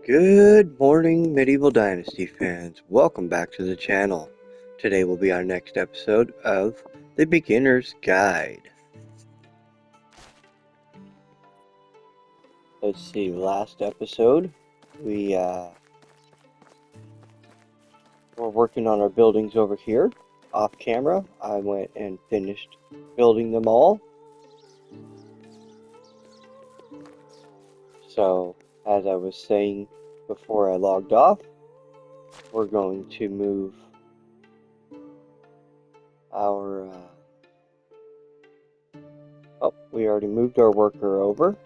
Good morning, Medieval Dynasty fans. Welcome back to the channel. Today will be our next episode of The Beginner's Guide. Let's see, last episode we were working on our buildings over here. Off camera, I went and finished building them all. So, as I was saying before I logged off, we're going to move our oh, we already moved our worker over.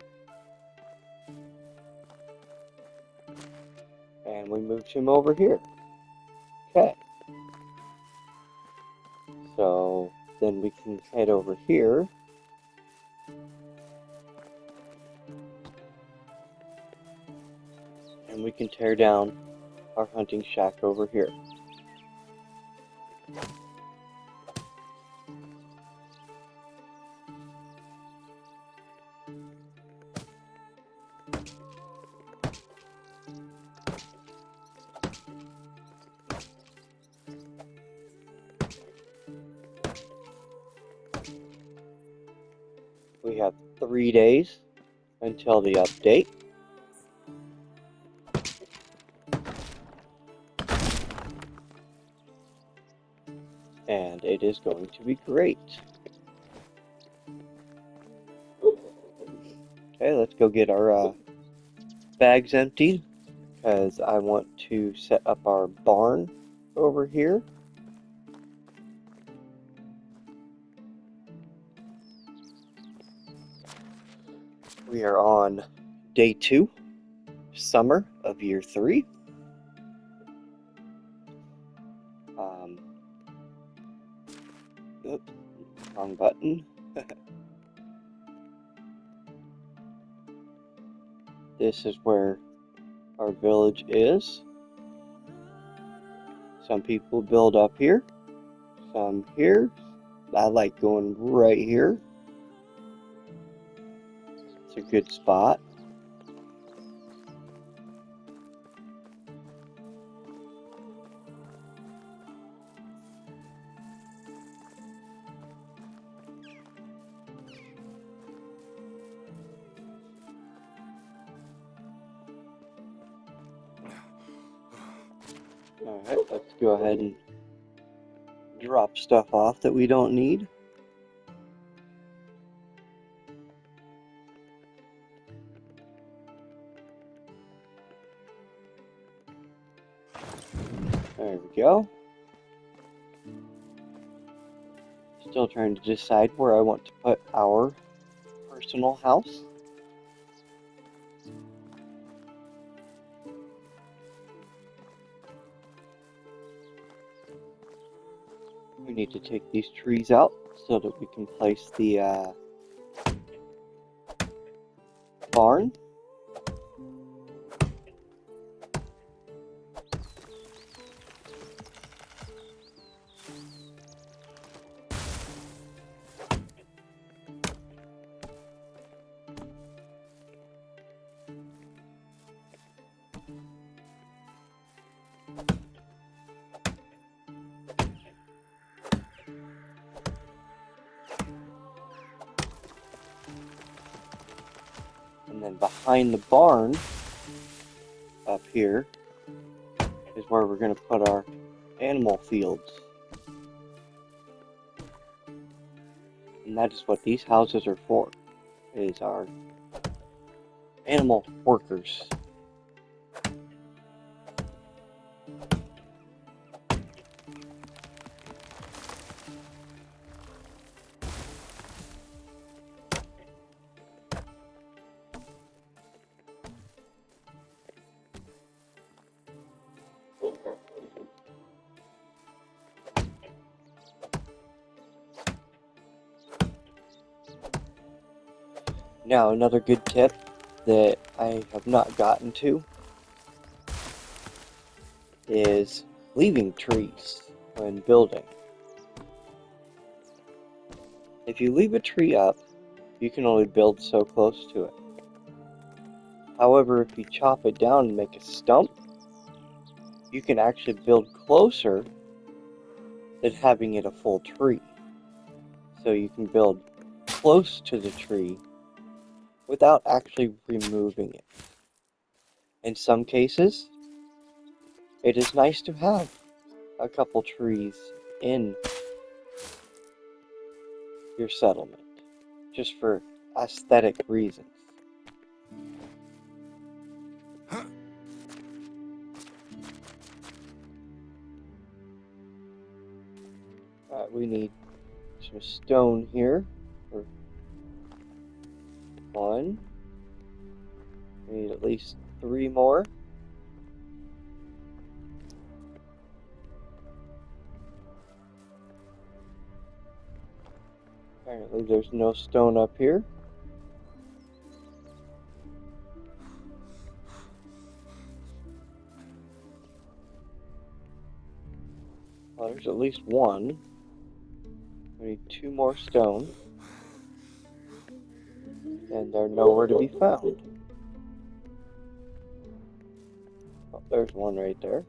And we moved him over here. Okay. So then we can head over here. And we can tear down our hunting shack over here. We have 3 days until the update. And it is going to be great. Okay, let's go get our bags emptied, because I want to set up our barn over here. We are on day 2, summer of year 3. Oops, wrong button. This is where our village is. Some people build up here, some here. I like going right here. It's a good spot. Alright, let's go ahead and drop stuff off that we don't need. There we go. Still trying to decide where I want to put our personal house. We need to take these trees out so that we can place the barn. And then behind the barn, up here, is where we're going to put our animal fields. And that is what these houses are for, is our animal workers. Now, another good tip that I have not gotten to is leaving trees when building. If you leave a tree up, you can only build so close to it. However, if you chop it down and make a stump, you can actually build closer than having it a full tree. So you can build close to the tree without actually removing it. In some cases, it is nice to have a couple trees in your settlement, just for aesthetic reasons. We need some stone here. For one. We need at least 3 more. Apparently there's no stone up here. Well, there's at least 1. We need 2 more stone. And they're nowhere to be found. Oh, there's 1 right there.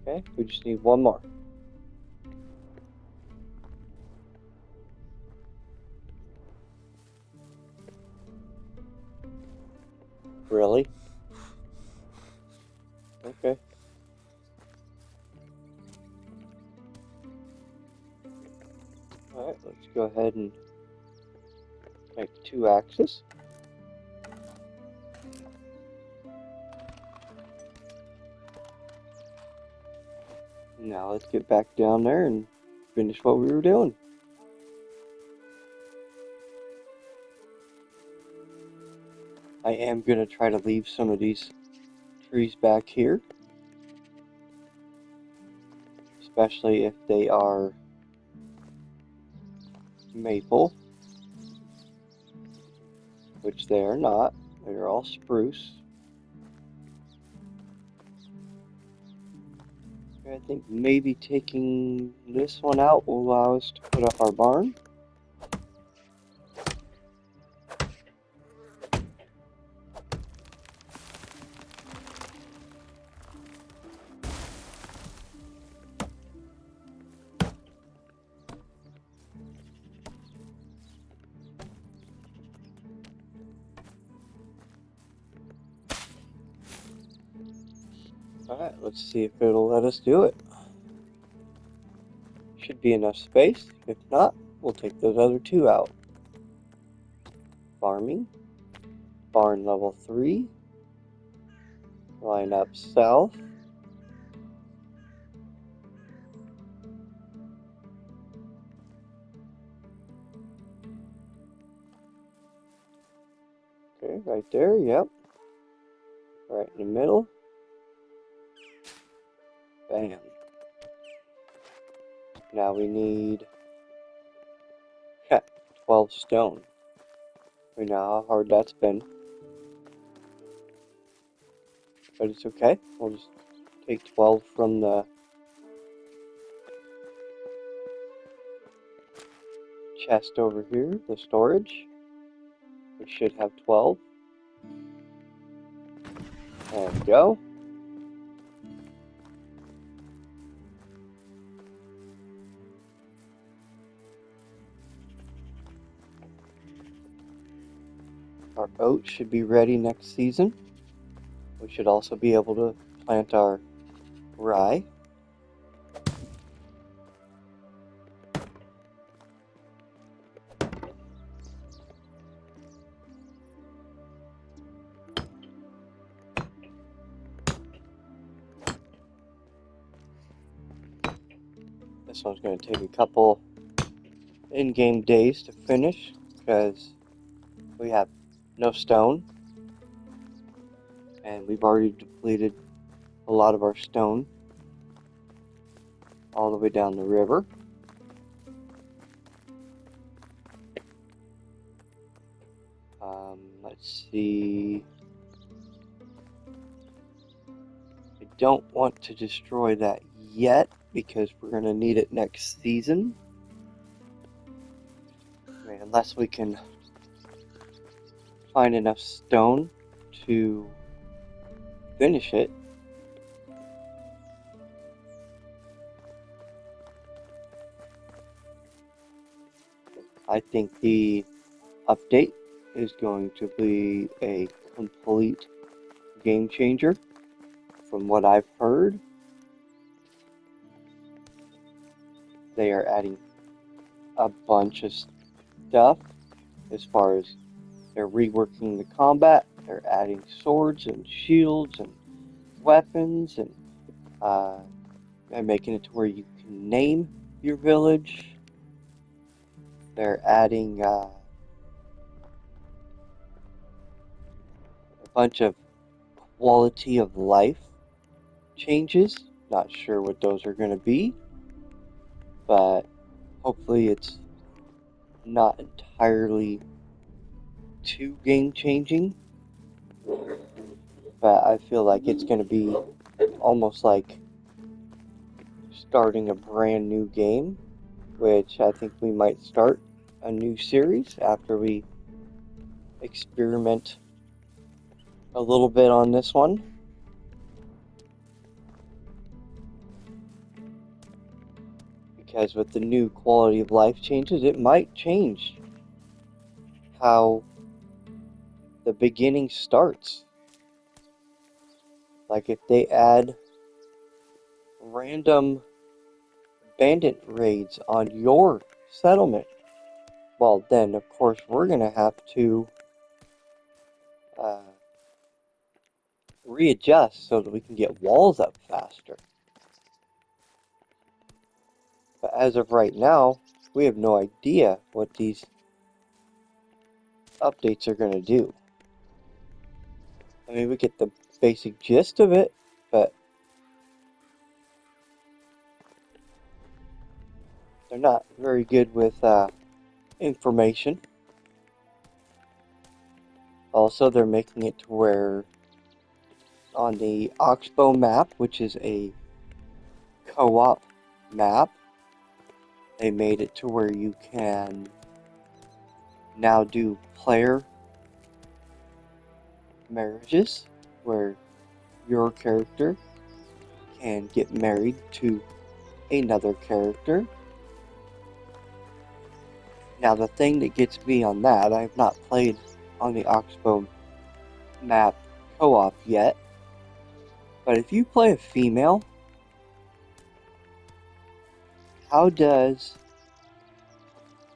Okay, we just need 1 more. Really? Okay. Alright, let's go ahead and make 2 axes. Now let's get back down there and finish what we were doing. I am going to try to leave some of these trees back here, especially if they are maple, which they are not. They are all spruce. I think maybe taking this one out will allow us to put up our barn. Alright, let's see if it'll let us do it. Should be enough space. If not, we'll take those other 2 out. Farming. Barn level 3. Line up south. Okay, right there, yep. Right in the middle. Bam. Now we need 12 stone. We know how hard that's been. But it's okay. We'll just take 12 from the chest over here, the storage. We should have 12. There we go. Our oats should be ready next season. We should also be able to plant our rye. This one's going to take a couple in-game days to finish because we have no stone. And we've already depleted a lot of our stone all the way down the river. Let's see. I don't want to destroy that yet because we're going to need it next season. I mean, unless we can find enough stone to finish it. I think the update is going to be a complete game changer from what I've heard. They are adding a bunch of stuff as far as they're reworking the combat. They're adding swords and shields and weapons and making it to where you can name your village. They're adding a bunch of quality of life changes. Not sure what those are going to be, but hopefully it's not entirely too game changing. But I feel like it's going to be almost like starting a brand new game, which I think we might start a new series after we experiment a little bit on this one. Because with the new quality of life changes, it might change how the beginning starts. Like if they add random bandit raids on your settlement, well then of course we're going to have to readjust so that we can get walls up faster. But as of right now, we have no idea what these updates are going to do. I mean, we get the basic gist of it, but they're not very good with information. Also, they're making it to where on the Oxbow map, which is a co-op map, they made it to where you can now do player marriages, where your character can get married to another character. Now the thing that gets me on that, I have not played on the Oxbow map co-op yet, but if you play a female, how does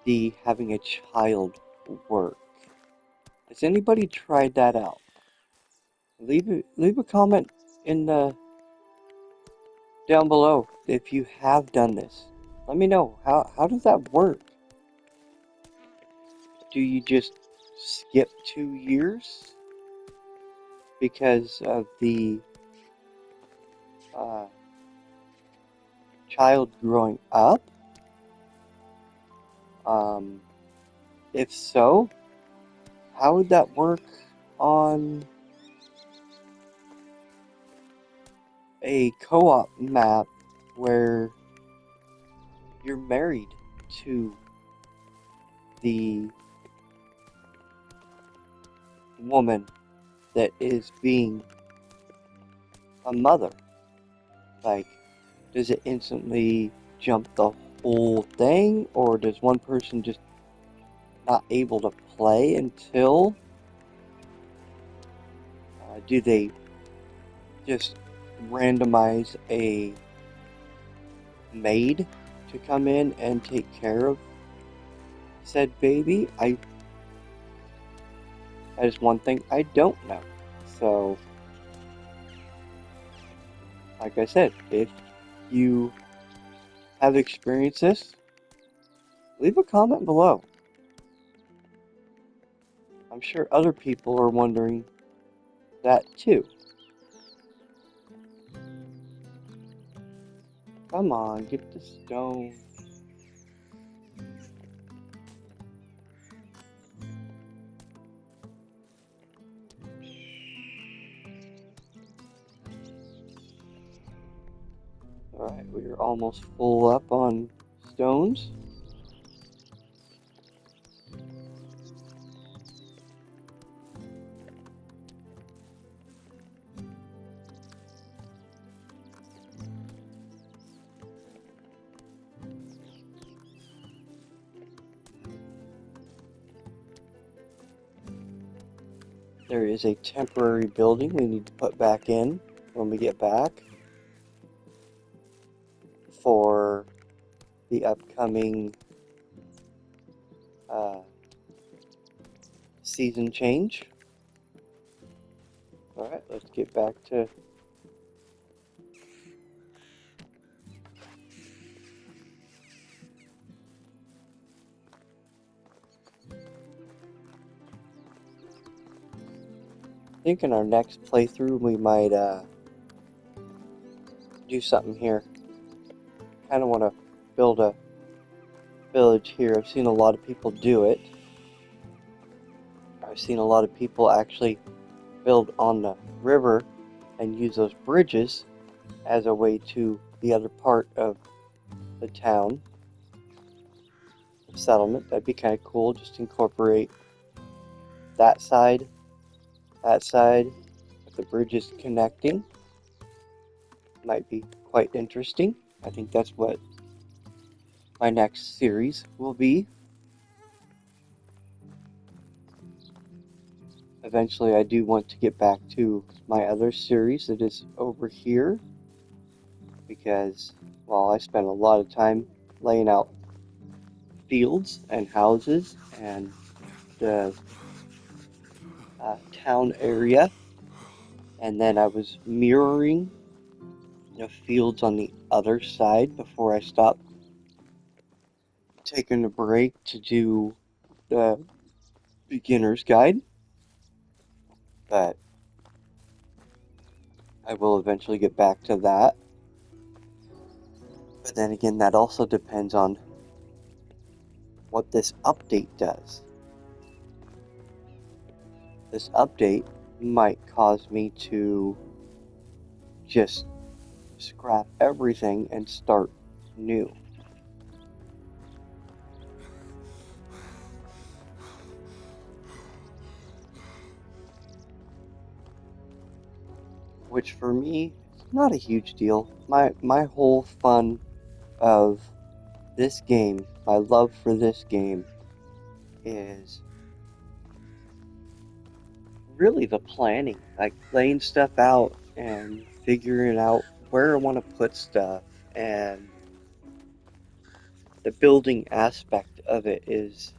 the having a child work? Has anybody tried that out? Leave a comment in the down below if you have done this. Let me know how does that work? Do you just skip 2 years because of the child growing up? If so, how would that work on a co-op map where you're married to the woman that is being a mother? Like, does it instantly jump the whole thing, or does one person just not able to play until do they just randomize a maid to come in and take care of said baby? That is one thing I don't know. So, like I said, if you have experienced this, leave a comment below. I'm sure other people are wondering that too. Come on, get the stone. Alright, we are almost full up on stones. There is a temporary building we need to put back in when we get back for the upcoming season change. Alright, let's get back to I think in our next playthrough we might do something here. Kind of want to build a village here. I've seen a lot of people do it. I've seen a lot of people actually build on the river and use those bridges as a way to the other part of the town settlement. That'd be kind of cool. Just incorporate that side, with the bridges connecting. Might be quite interesting. I think that's what my next series will be. Eventually, I do want to get back to my other series that is over here because, well, I spent a lot of time laying out fields and houses and the town area, and then I was mirroring the fields on the other side before I stopped taking a break to do the beginner's guide. But I will eventually get back to that. But then again, that also depends on what this update does. This update might cause me to just scrap everything and start new. Which for me, is not a huge deal. My whole fun of this game, my love for this game, is really the planning, like laying stuff out and figuring out where I want to put stuff, and the building aspect of it is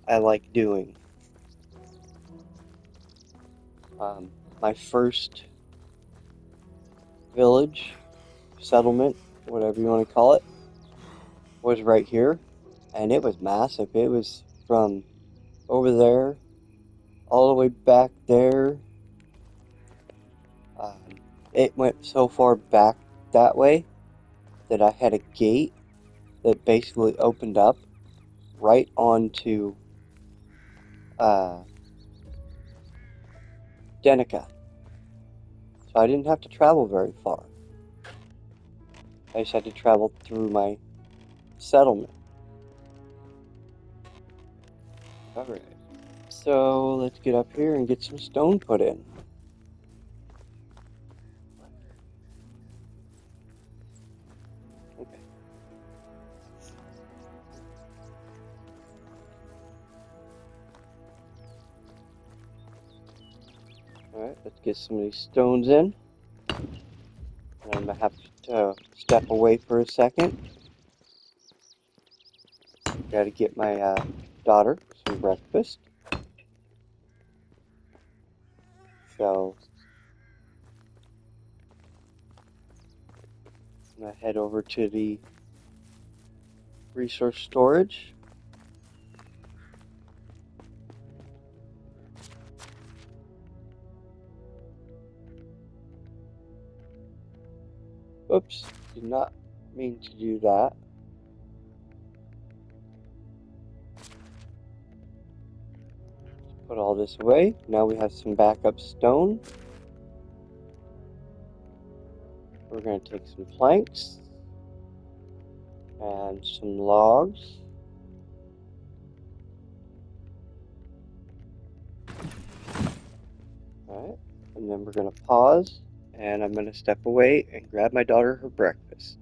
I like doing. My first village, settlement, whatever you want to call it, was right here, and it was massive. It was from over there all the way back there. Um, it went so far back that way that I had a gate that basically opened up right onto Denica. So I didn't have to travel very far. I just had to travel through my settlement. Alright, so let's get up here and get some stone put in. Okay. Alright, let's get some of these stones in. And I'm going to have to step away for a second. Got to get my daughter some breakfast. So I'm going to head over to the resource storage. Oops, did not mean to do that. Put all this away. Now we have some backup stone. We're going to take some planks and some logs. Alright, and then we're going to pause, and I'm going to step away and grab my daughter her breakfast.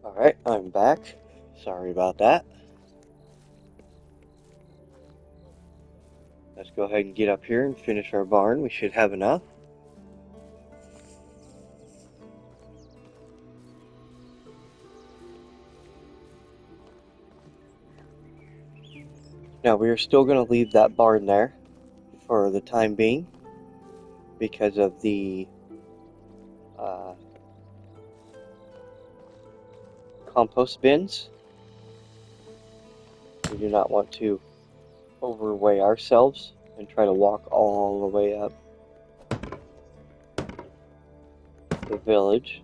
Alright, I'm back. Sorry about that. Let's go ahead and get up here and finish our barn. We should have enough. Now we are still going to leave that barn there for the time being because of the compost bins. We do not want to overweigh ourselves and try to walk all the way up the village.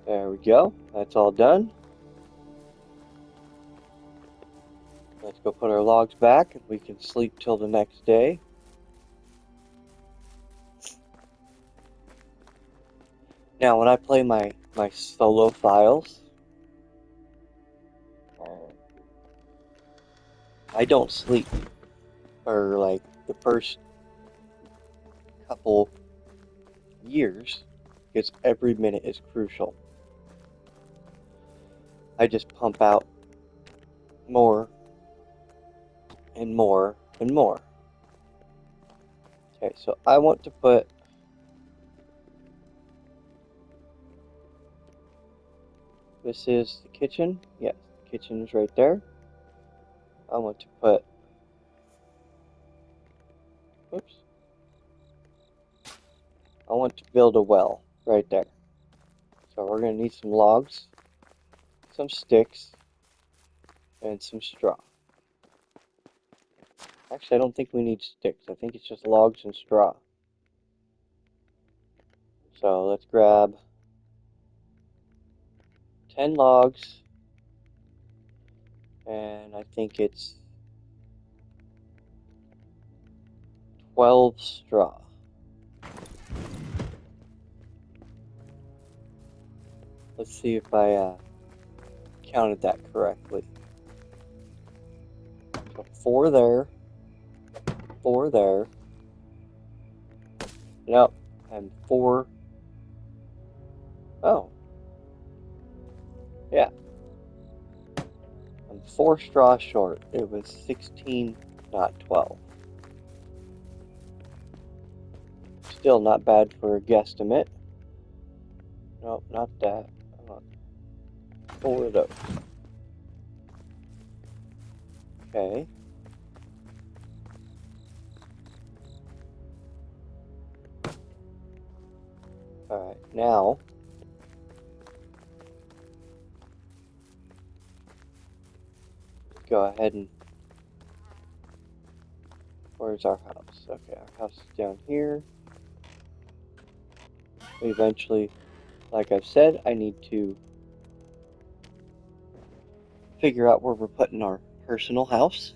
There we go. That's all done. Let's go put our logs back and we can sleep till the next day. Now when I play my solo files, I don't sleep for like the first couple years because every minute is crucial. I just pump out more and more and more. Okay, so I want to put this is the kitchen. Yes, the kitchen is right there. I want to put oops. I want to build a well right there. So we're going to need some logs, some sticks, and some straw. Actually, I don't think we need sticks. I think it's just logs and straw. So let's grab 10 logs, and I think it's 12 straw. Let's see if I counted that correctly. So 4 there, 4 there. Nope, and 4. Oh, yeah. I'm 4 straw short. It was 16, not 12. Still not bad for a guesstimate. Nope, not that. I want 4 of those. Okay. Alright, now go ahead and where's our house? Okay, our house is down here. Eventually, like I've said, I need to figure out where we're putting our personal house.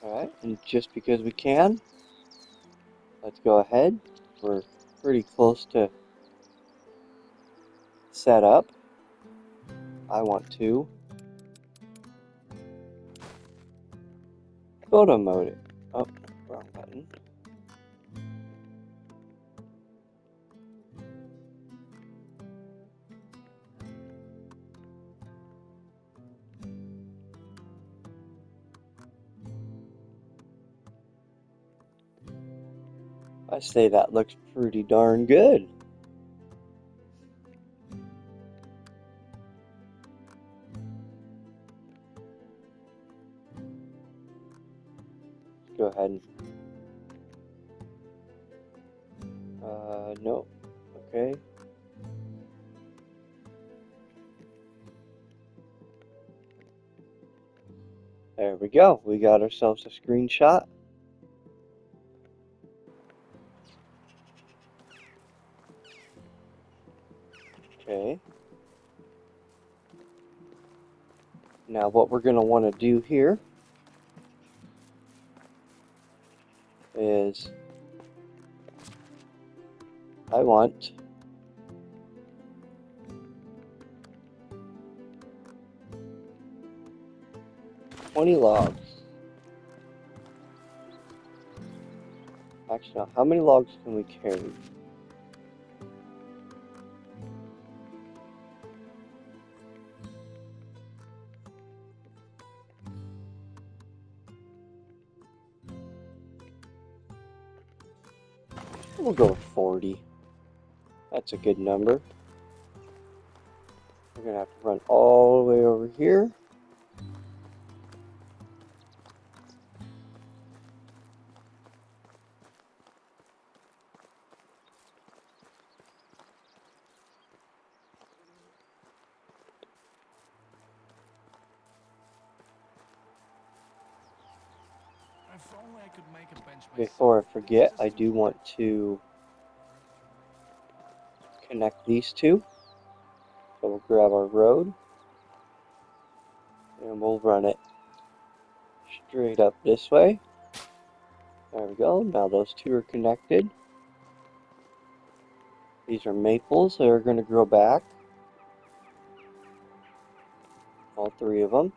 Alright, and just because we can, let's go ahead. We're pretty close to set up. I want to photo mode it. Oh, wrong button. I say that looks pretty darn good. Go ahead and no. Okay. There we go. We got ourselves a screenshot. Okay. Now what we're going to want to do here is I want 20 logs. Actually, no, how many logs can we carry? We'll go with 40. That's a good number. We're gonna have to run all the way over here. If only I could make a bench Before I forget, I do want to connect these two. So we'll grab our road and we'll run it straight up this way. There we go. Now those two are connected. These are maples that are going to grow back. All three of them.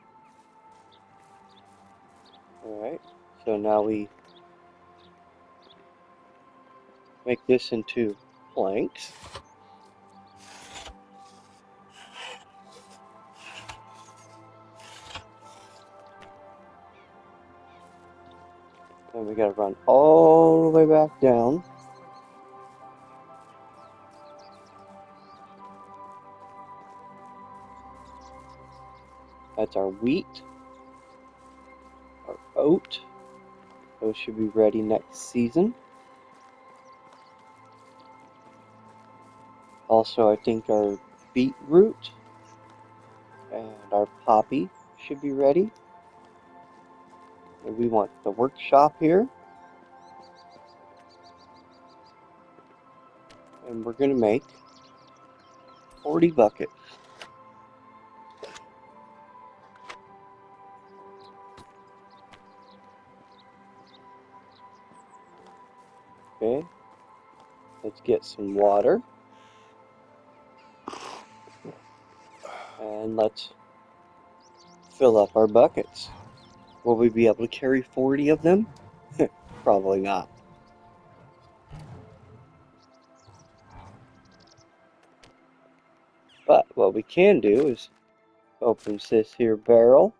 Alright, so now we make this into planks. And we gotta run all the way back down. That's our wheat, our oat. Those should be ready next season. Also, I think our beetroot and our poppy should be ready. And we want the workshop here. And we're gonna make 40 buckets. Okay, let's get some water. And let's fill up our buckets. Will we be able to carry 40 of them? Probably not. But what we can do is open this here barrel.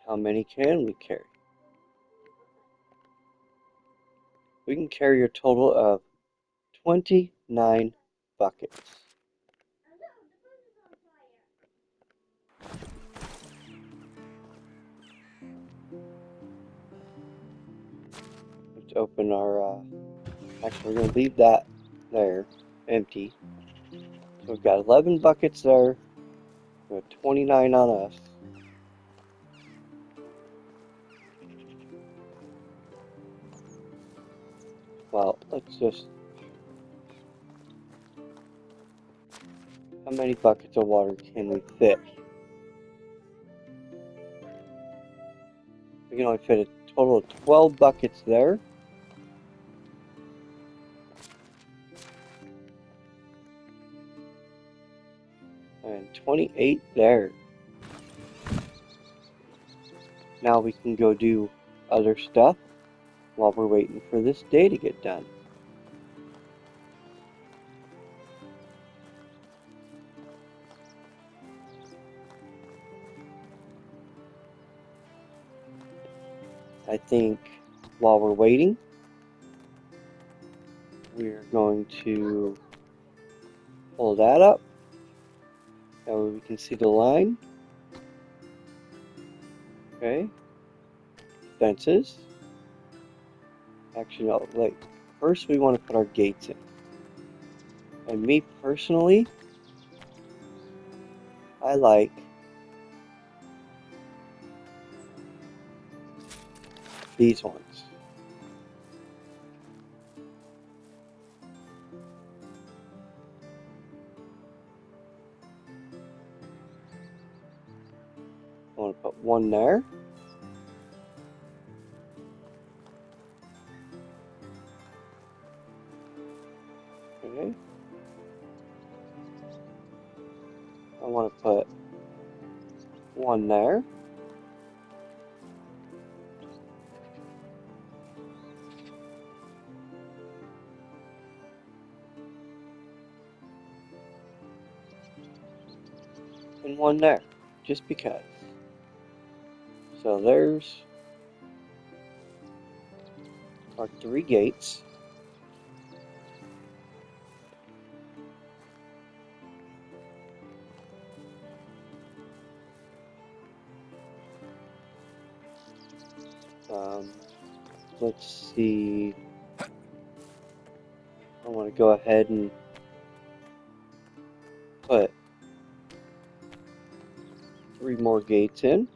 How many can we carry? We can carry a total of 29 buckets. Let's open our, actually we're going to leave that there, empty. So we've got 11 buckets there, we have 29 on us. Well, let's just, how many buckets of water can we fit? We can only fit a total of 12 buckets there. And 28 there. Now we can go do other stuff while we're waiting for this day to get done. I think while we're waiting, we're going to pull that up. That way we can see the line. Okay. Fences. Actually, no, wait. First we want to put our gates in. And me personally, I like these ones. I want to put one there. Okay. I want to put one there. And one there, just because. So there's our 3 gates. Let's see. I want to go ahead and put 3 more gates in.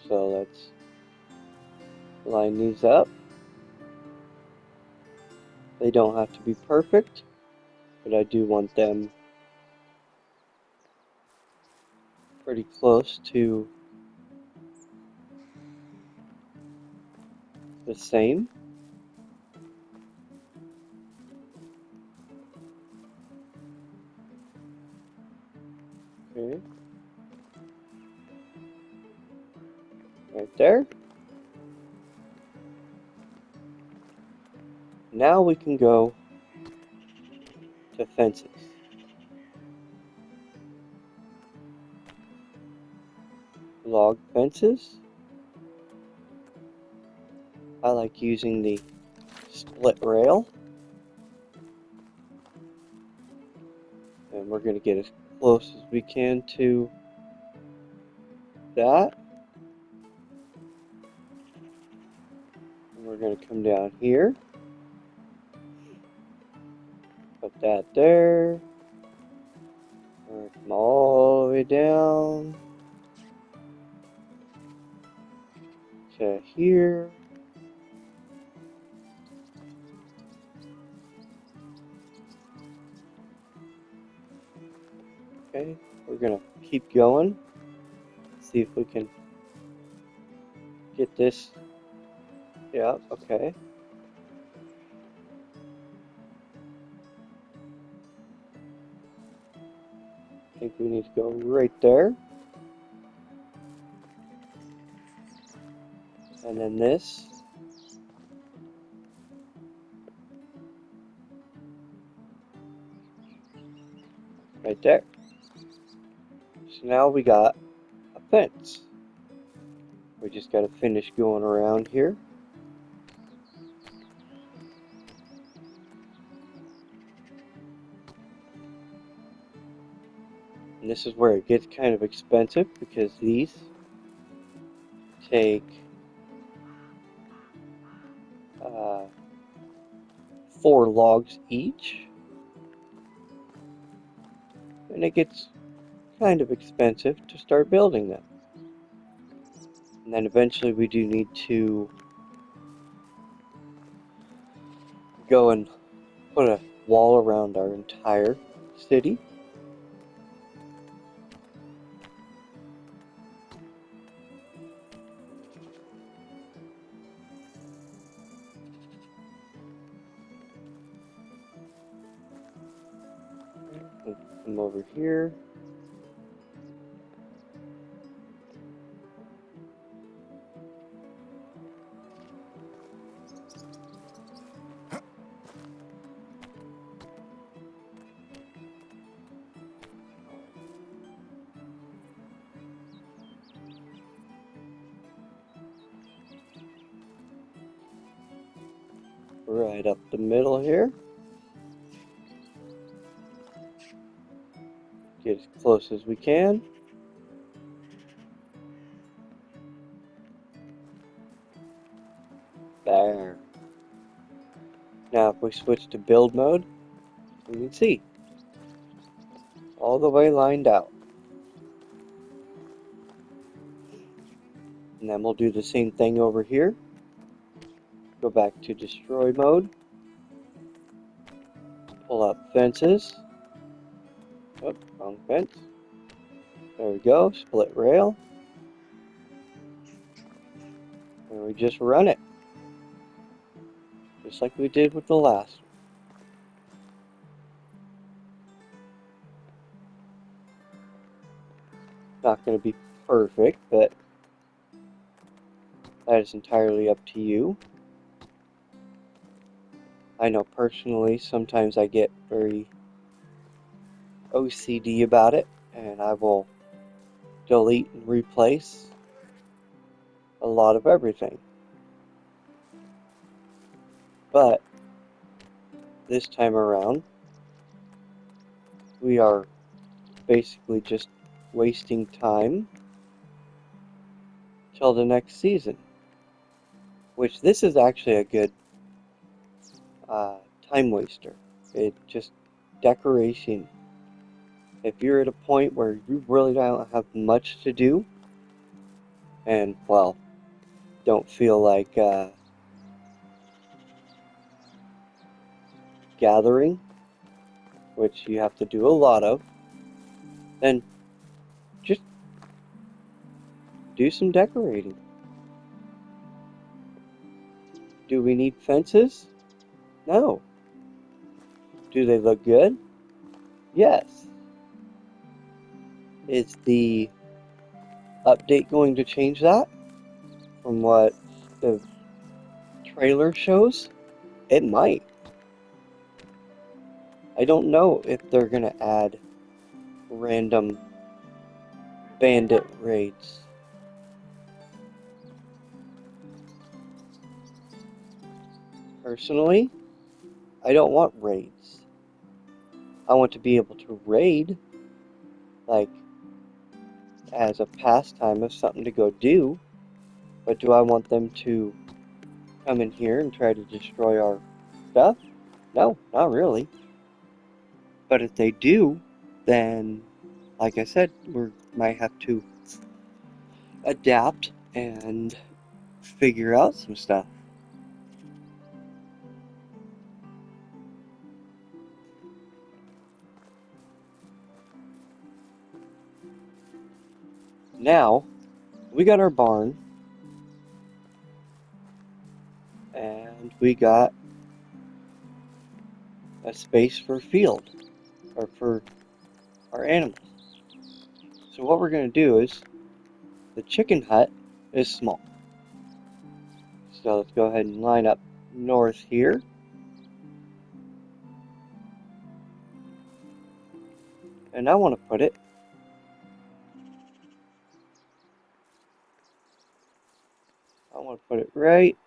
So let's line these up. They don't have to be perfect, but I do want them pretty close to the same. Okay. Right there. Now we can go to fences. Log fences. I like using the split rail. And we're going to get as close as we can to that. And we're going to come down here. Put that there. Come all the way down to here. Okay, we're gonna keep going. See if we can get this. Yeah, okay. I think we need to go right there. And then this. Right there. So now we got a fence. We just gotta finish going around here. And this is where it gets kind of expensive because these take 4 logs each. And it gets kind of expensive to start building them. And then eventually we do need to go and put a wall around our entire city. We'll come over here. Right up the middle here. Get as close as we can. There. Now if we switch to build mode, we can see all the way lined out. And then we'll do the same thing over here. Go back to destroy mode. Pull up fences. Oh, wrong fence. There we go, split rail. And we just run it. Just like we did with the last one. not going to be perfect, but that is entirely up to you. I know personally sometimes I get very OCD about it, and I will delete and replace a lot of everything. But this time around, we are basically just wasting time till the next season. Which this is actually a good time waster. It just decoration. If you're at a point where you really don't have much to do, and well, don't feel like gathering, which you have to do a lot of, then just do some decorating. Do we need fences? No. Do they look good? Yes. Is the update going to change that from what the trailer shows? It might. I don't know if they're going to add random bandit raids. Personally, I don't want raids. I want to be able to raid, like, as a pastime of something to go do, but do I want them to come in here and try to destroy our stuff? No, not really. But if they do, then, like I said, we might have to adapt and figure out some stuff. Now, we got our barn, and we got a space for field, or for our animals. So what we're going to do is, the chicken hut is small. So let's go ahead and line up north here. And I want to put it right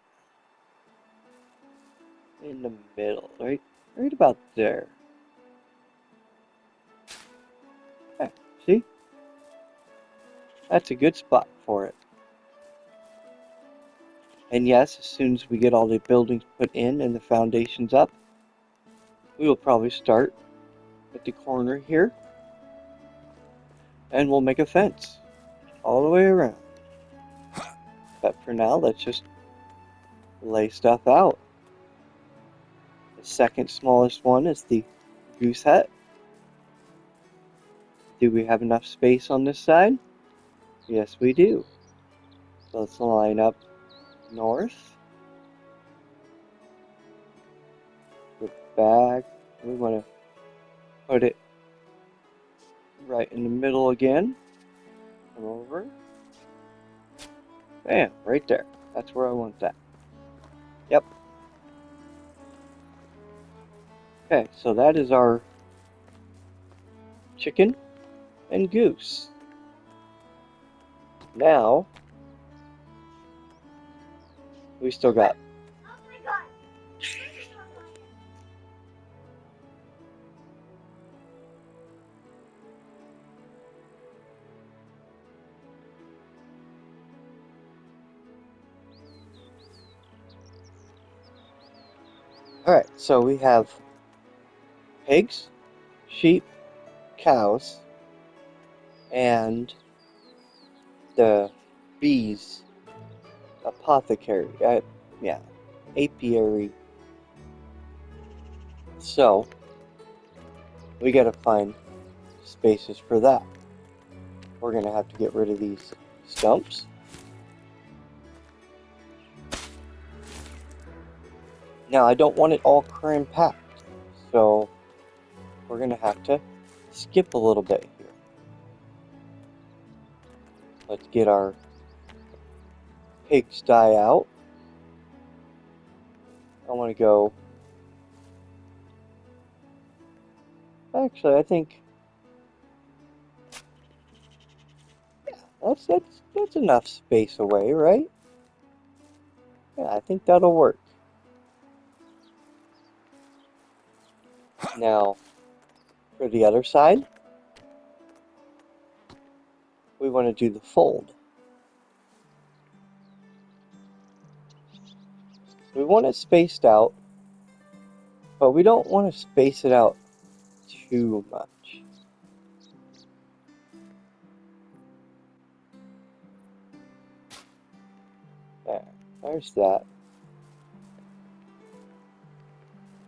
in the middle, right about there. Okay, see? That's a good spot for it. And yes, as soon as we get all the buildings put in and the foundations up, we will probably start at the corner here, and we'll make a fence all the way around. But for now, let's just lay stuff out. The second smallest one is the goose hut. Do we have enough space on this side? Yes, we do. So let's line up north. Go back. We want to put it right in the middle again. Come over. Bam, right there. That's where I want that. Yep. Okay, so that is our chicken and goose. Now, we still got Alright, so we have pigs, sheep, cows, and the bees, apothecary, yeah, apiary. So, we gotta find spaces for that. We're gonna have to get rid of these stumps. Now, I don't want it all cram-packed, so we're gonna have to skip a little bit here. Let's get our pigsty out. I want to go. Actually, I think that's enough space away, right? Yeah, I think that'll work. Now, for the other side, we want to do the fold. We want it spaced out, but we don't want to space it out too much. There's that.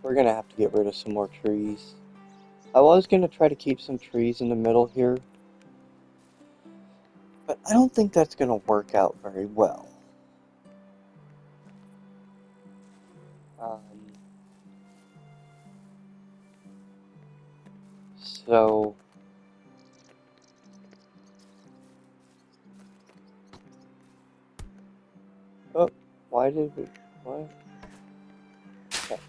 We're gonna have to get rid of some more trees. I was gonna try to keep some trees in the middle here, but I don't think that's gonna work out very well. Um, so oh, why did we? Why? Okay.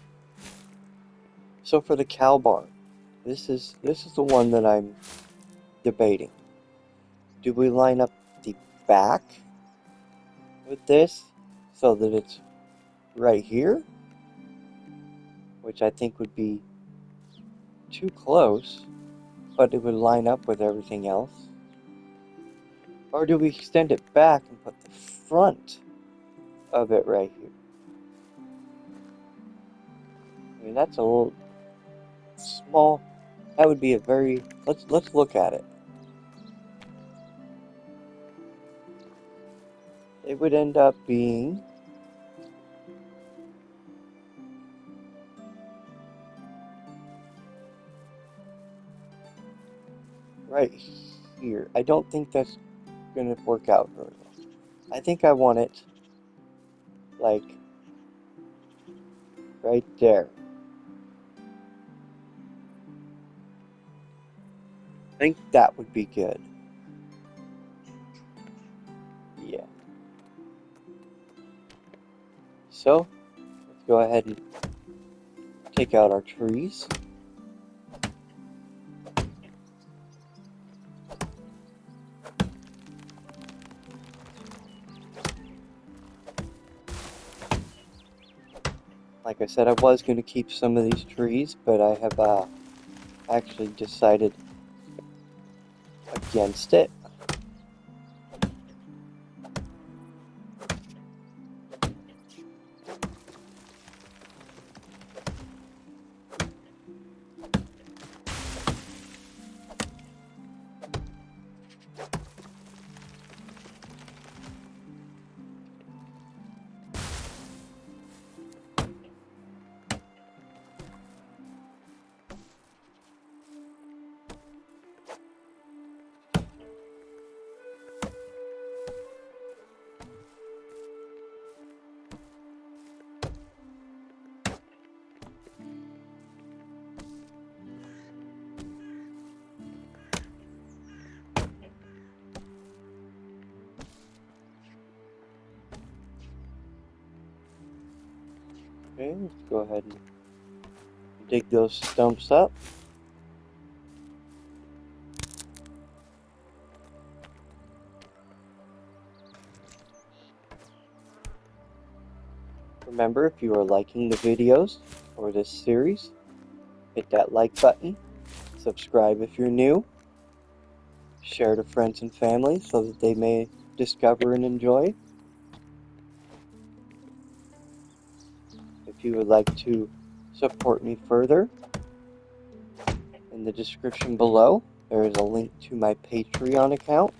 So for the cow barn, this is the one that I'm debating. Do we line up the back with this so that it's right here, which I think would be too close, but it would line up with everything else? Or do we extend it back and put the front of it right here? I mean, that's a little small. That would be a very, let's look at it. It would end up being right here. I don't think that's going to work out very well. I think I want it like right there. I think that would be good. Yeah. So, let's go ahead and take out our trees. Like I said, I was going to keep some of these trees, but I have actually decided against it. Okay, let's go ahead and dig those stumps up. Remember, if you are liking the videos or this series, hit that like button, subscribe if you're new, share to friends and family so that they may discover and enjoy. If you would like to support me further, in the description below, there is a link to my Patreon account.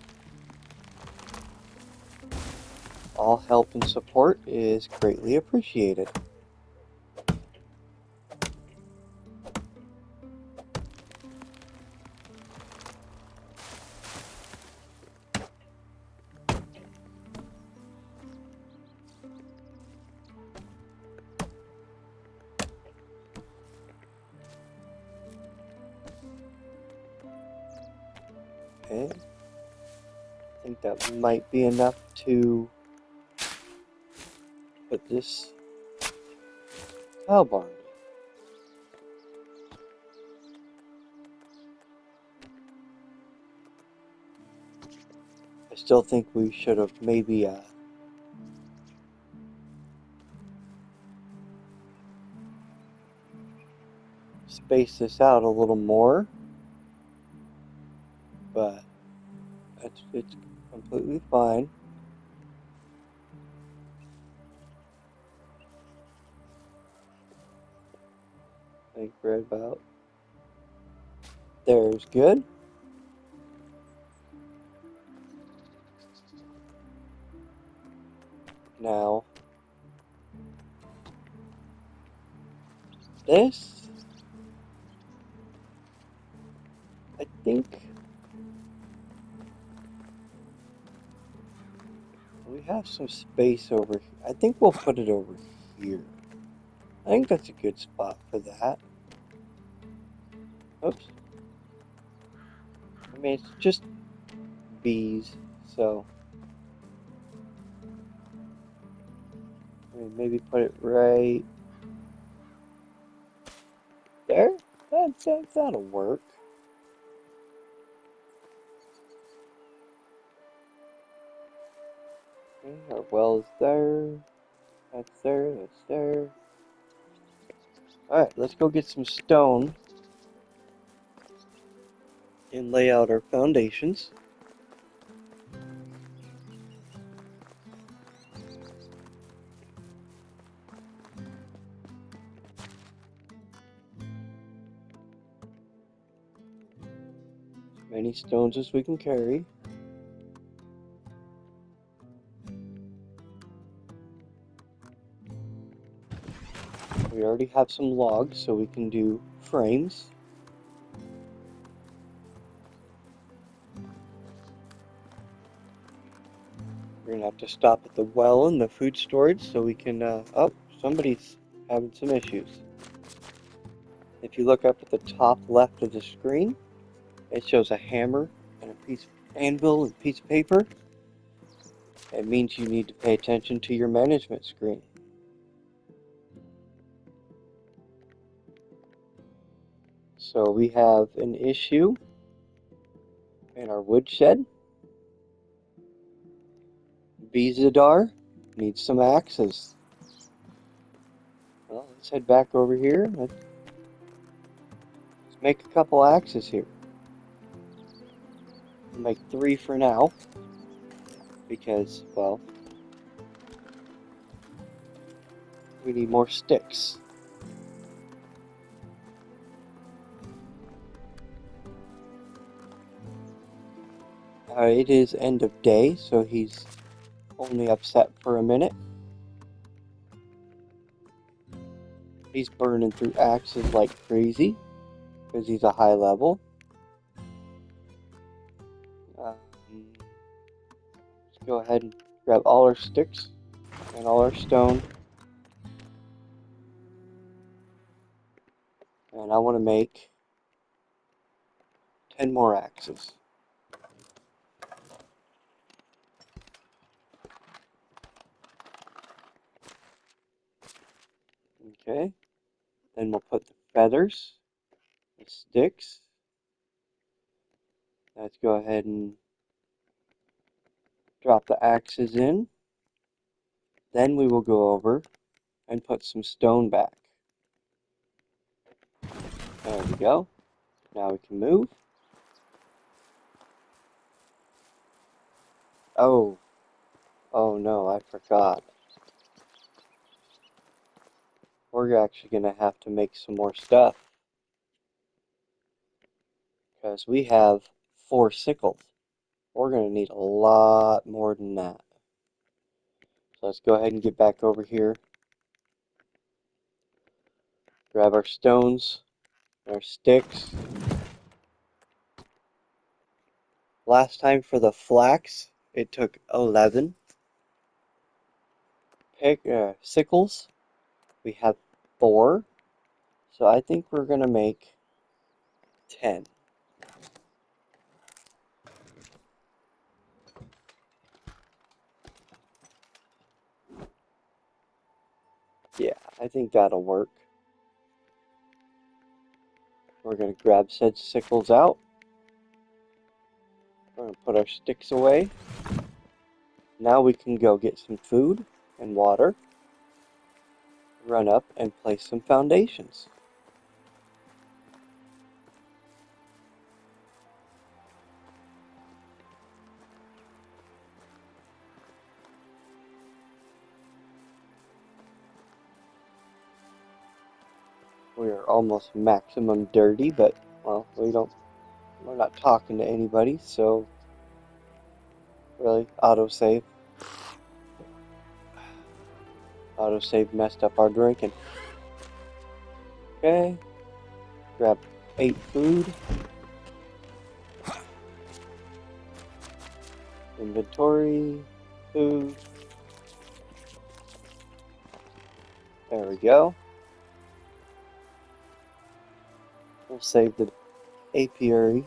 All help and support is greatly appreciated. Okay. I think that might be enough to put this cow barn. I still think we should have maybe spaced this out a little more, but it's completely fine. I think right about there's good. Now this, I think we have some space over here. I think we'll put it over here. I think that's a good spot for that. Oops. I mean, it's just bees, so I mean, maybe put it right there. That'll work. Okay, our well's there. That's there. That's there. Alright, let's go get some stone and lay out our foundations. As many stones as we can carry. We already have some logs, so we can do frames. We're gonna have to stop at the well and the food storage so we can, oh, somebody's having some issues. If you look up at the top left of the screen, it shows a hammer and a piece of anvil and a piece of paper. It means you need to pay attention to your management screen. So we have an issue in our woodshed. Bizadar needs some axes. Well, let's head back over here. Let's make a couple axes here. We'll make 3 for now. Because, well, we need more sticks. It is end of day, so he's only upset for a minute. He's burning through axes like crazy because he's a high level. Let's go ahead and grab all our sticks and all our stone. And I want to make 10 more axes. Okay. Then we'll put the feathers, the sticks. Let's go ahead and drop the axes in. Then we will go over and put some stone back. There we go. Now we can move. Oh. Oh no, I forgot. We're actually going to have to make some more stuff. Because we have 4 sickles. We're going to need a lot more than that. So let's go ahead and get back over here. Grab our stones, our sticks. Last time for the flax, it took 11. Sickles, we have 4. So I think we're going to make 10. I think that'll work. We're going to grab said sickles out. We're going to put our sticks away. Now we can go get some food and water. Run up and place some foundations. We are almost maximum dirty, but well, we're not talking to anybody, so really autosave messed up our drinking. Okay, grab 8 food, inventory, food, there we go. We'll save the apiary.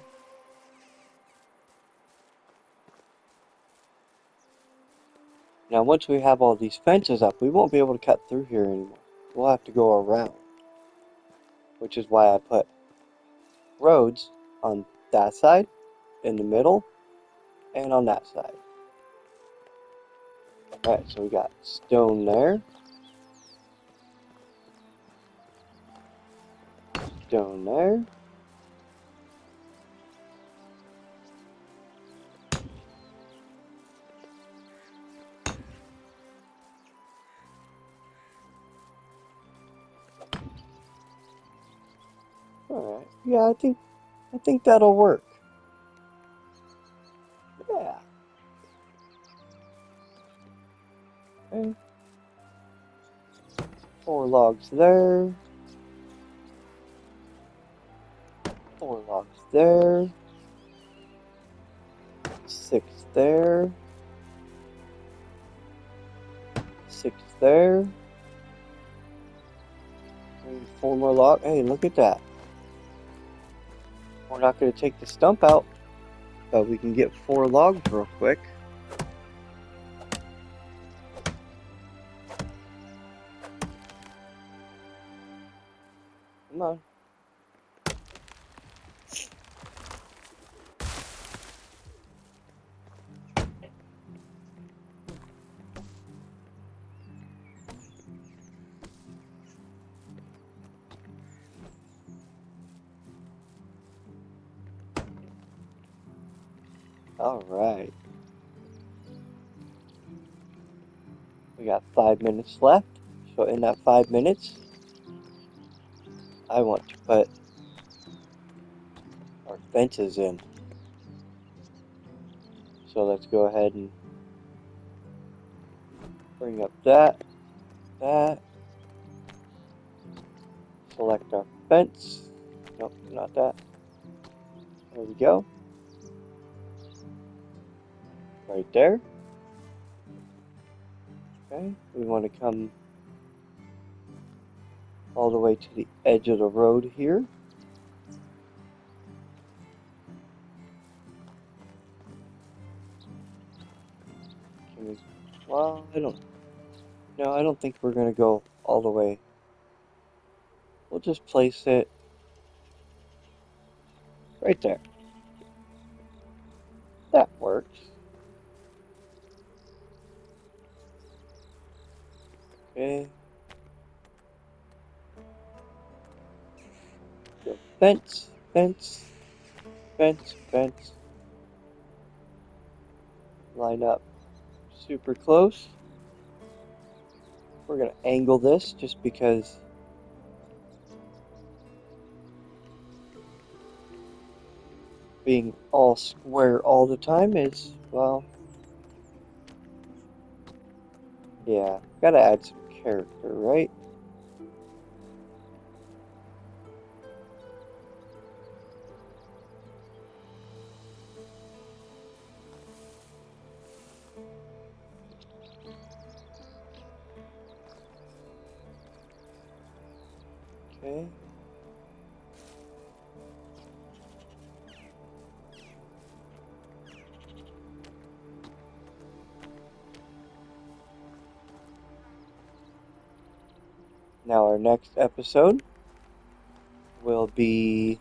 Now once we have all these fences up, we won't be able to cut through here anymore. We'll have to go around, which is why I put roads on that side, in the middle, and on that side. Alright, so we got stone there, stone there, alright, yeah, I think that'll work. Yeah. Okay. 4 logs there. 4 logs there. 6 there. 6 there. Maybe 4 more logs. Hey, look at that. We're not going to take the stump out, but we can get 4 logs real quick. Come on. Alright. We got 5 minutes left. So in that 5 minutes, I want to put our fences in. So let's go ahead and bring up that. Select our fence. Nope, not that. There we go. Right there. Okay, we want to come all the way to the edge of the road here. Can we, well, I don't think we're going to go all the way. We'll just place it right there. That works. Okay. Go fence, fence, fence, fence. Line up super close. We're going to angle this just because being all square all the time is, well, yeah, gotta add some character, right? Okay. Now our next episode will be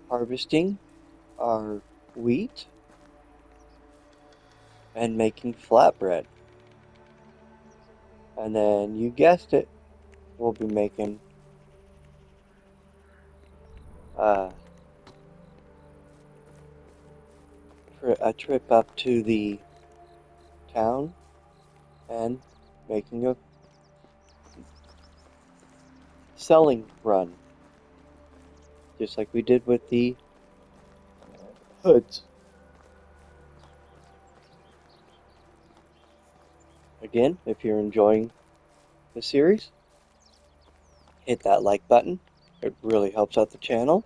harvesting our wheat and making flatbread. And then you guessed it, we'll be making a trip up to the town and making a selling run, just like we did with the hoods. Again, if you're enjoying the series, hit that like button. It really helps out the channel.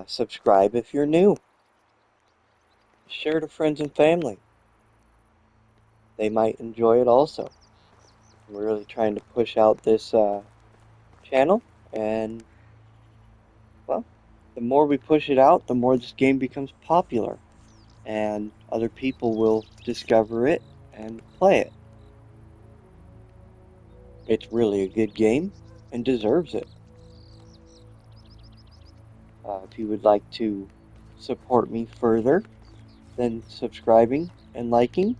Subscribe if you're new. Share to friends and family. They might enjoy it also. We're really trying to push out this channel, and well, the more we push it out, the more this game becomes popular, and other people will discover it and play it. It's really a good game and deserves it. If you would like to support me further than subscribing and liking,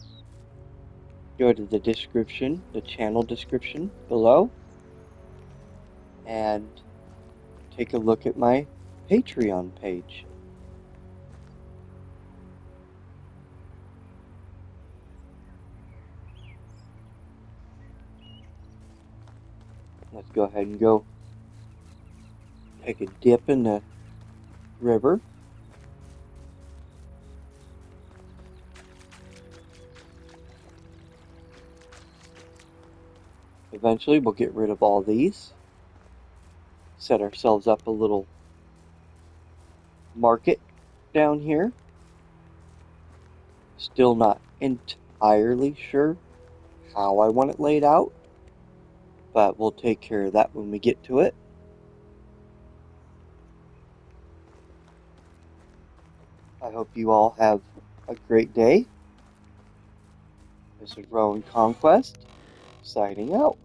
go to the description, the channel description below, and take a look at my Patreon page. Let's go ahead and go take a dip in the river. Eventually we'll get rid of all these, set ourselves up a little market down here. Still not entirely sure how I want it laid out, but we'll take care of that when we get to it. I hope you all have a great day. This is Rowan Conquest, signing out.